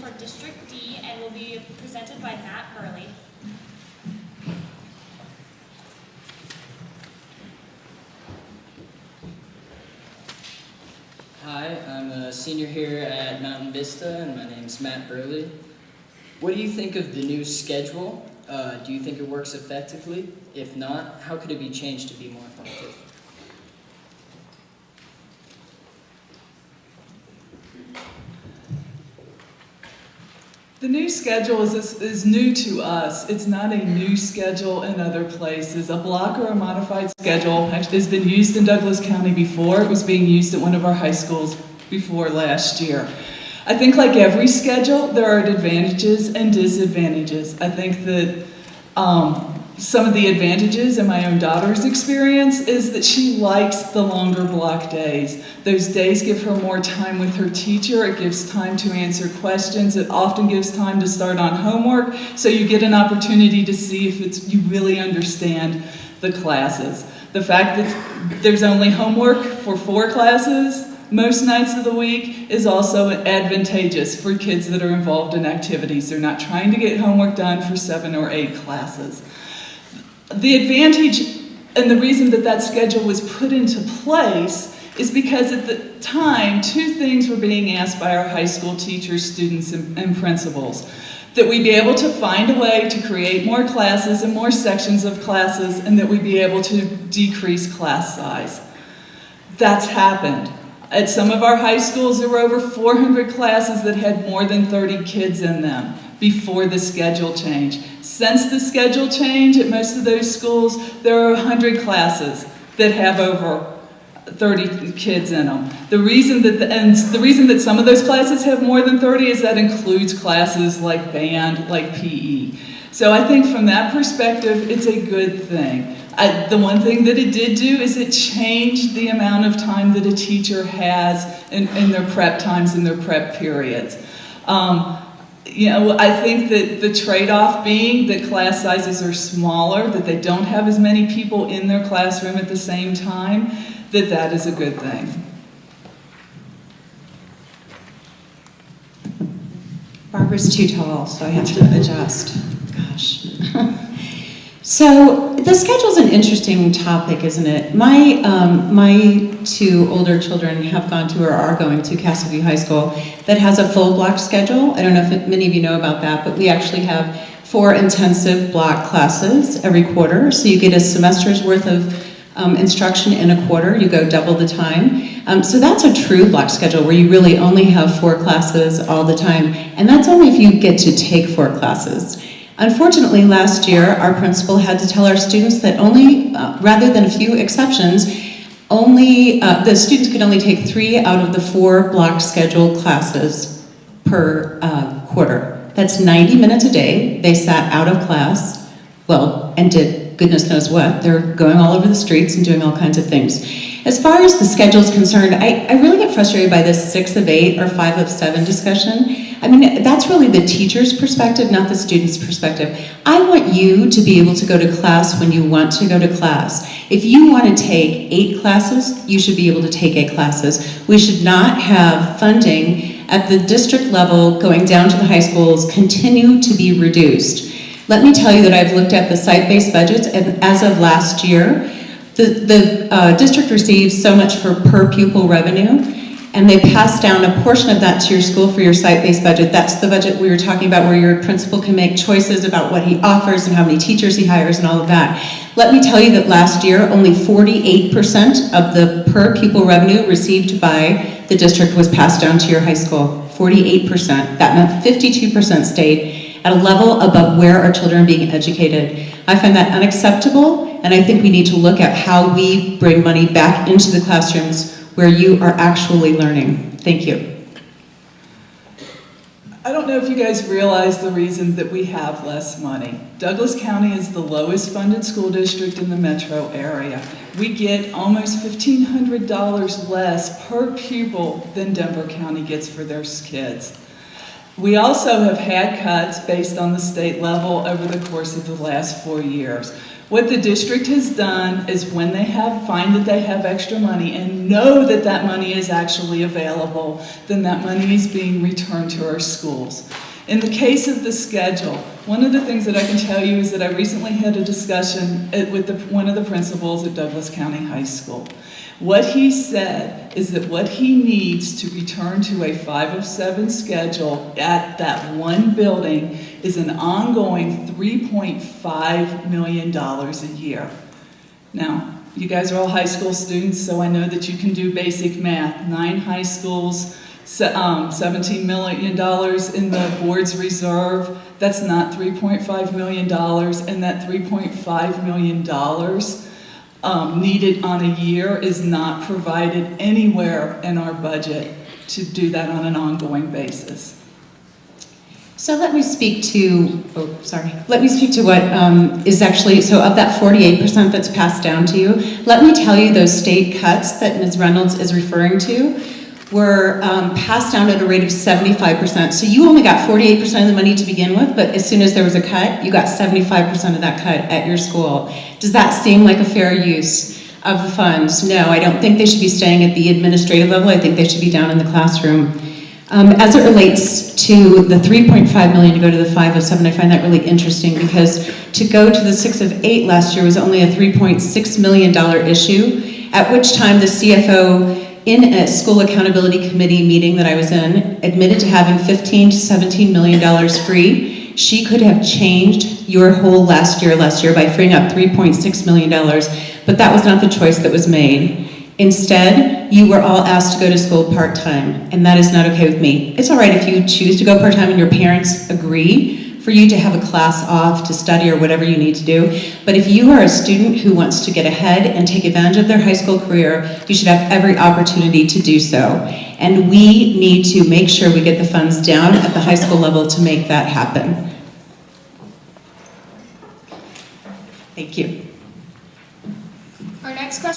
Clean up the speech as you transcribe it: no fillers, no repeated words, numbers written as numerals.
for District D and will be presented by Matt Burley. Hi, I'm a senior here at Mountain Vista, and my name's Matt Burley. What do you think of the new schedule? Do you think it works effectively? If not, how could it be changed to be more effective? The new schedule is new to us. It's not a new schedule in other places. A block or a modified schedule has been used in Douglas County before. It was being used at one of our high schools before last year. I think like every schedule, there are advantages and disadvantages. I think that some of the advantages in my own daughter's experience is that she likes the longer block days. Those days give her more time with her teacher. It gives time to answer questions. It often gives time to start on homework, so you get an opportunity to see if you really understand the classes. The fact that there's only homework for 4 classes most nights of the week is also advantageous for kids that are involved in activities. They're not trying to get homework done for 7 or 8 classes. The advantage and the reason that that schedule was put into place is because at the time, 2 things were being asked by our high school teachers, students, and principals. That we be able to find a way to create more classes and more sections of classes, and that we be able to decrease class size. That's happened. At some of our high schools, there were over 400 classes that had more than 30 kids in them before the schedule change. Since the schedule change, at most of those schools, there are 100 classes that have over 30 kids in them. The reason that some of those classes have more than 30 is that includes classes like band, like PE. So I think from that perspective, it's a good thing. The one thing that it did do is it changed the amount of time that a teacher has in their prep times and their prep periods. I think that the trade-off being that class sizes are smaller, that they don't have as many people in their classroom at the same time, that is a good thing. Barbara's too tall, so I have to adjust. Gosh. So the schedule's an interesting topic, isn't it? My 2 older children have gone to or are going to Castleview High School that has a full block schedule. I don't know if many of you know about that, but we actually have 4 intensive block classes every quarter. So you get a semester's worth of instruction in a quarter. You go double the time. So that's a true block schedule where you really only have 4 classes all the time. And that's only if you get to take 4 classes. Unfortunately, last year, our principal had to tell our students that only, rather than a few exceptions, the students could only take 3 out of the 4 block scheduled classes per quarter. That's 90 minutes a day. They sat out of class, and did goodness knows what. They're going all over the streets and doing all kinds of things. As far as the schedule is concerned, I really get frustrated by this 6 of 8 or 5 of 7 discussion. I mean, that's really the teacher's perspective, not the student's perspective. I want you to be able to go to class when you want to go to class. If you want to take 8 classes, you should be able to take 8 classes. We should not have funding at the district level going down to the high schools continue to be reduced. Let me tell you that I've looked at the site-based budgets, and as of last year, the district receives so much for per pupil revenue, and they pass down a portion of that to your school for your site-based budget. That's the budget we were talking about where your principal can make choices about what he offers and how many teachers he hires and all of that. Let me tell you that last year, only 48% of the per pupil revenue received by the district was passed down to your high school. 48%. That meant 52% stayed at a level above where our children are being educated. I find that unacceptable, and I think we need to look at how we bring money back into the classrooms where you are actually learning. Thank you. I don't know if you guys realize the reason that we have less money. Douglas County is the lowest funded school district in the metro area. We get almost $1,500 less per pupil than Denver County gets for their kids. We also have had cuts based on the state level over the course of the last 4 years. What the district has done is when they find that they have extra money and know that that money is actually available, then that money is being returned to our schools. In the case of the schedule, one of the things that I can tell you is that I recently had a discussion with one of the principals at Douglas County High School. What he said is that what he needs to return to a 5 of 7 schedule at that one building is an ongoing $3.5 million a year. Now, you guys are all high school students, so I know that you can do basic math. 9 high schools, $17 million in the board's reserve. That's not $3.5 million, and that $3.5 million needed on a year is not provided anywhere in our budget to do that on an ongoing basis. So let me speak to, let me speak to what is actually, so of that 48% that's passed down to you, let me tell you those state cuts that Ms. Reynolds is referring to were passed down at a rate of 75%. So you only got 48% of the money to begin with, but as soon as there was a cut, you got 75% of that cut at your school. Does that seem like a fair use of the funds? No, I don't think they should be staying at the administrative level. I think they should be down in the classroom. As it relates to the $3.5 million to go to the 5 of 7, I find that really interesting because to go to the 6 of 8 last year was only a $3.6 million issue, at which time the CFO in a school accountability committee meeting that I was in admitted to having $15 to $17 million free. She could have changed your whole last year by freeing up $3.6 million, but that was not the choice that was made. Instead, you were all asked to go to school part-time, and that is not okay with me. It's all right if you choose to go part-time and your parents agree for you to have a class off to study or whatever you need to do, but if you are a student who wants to get ahead and take advantage of their high school career, you should have every opportunity to do so. And we need to make sure we get the funds down at the high school level to make that happen. Thank you. Our next question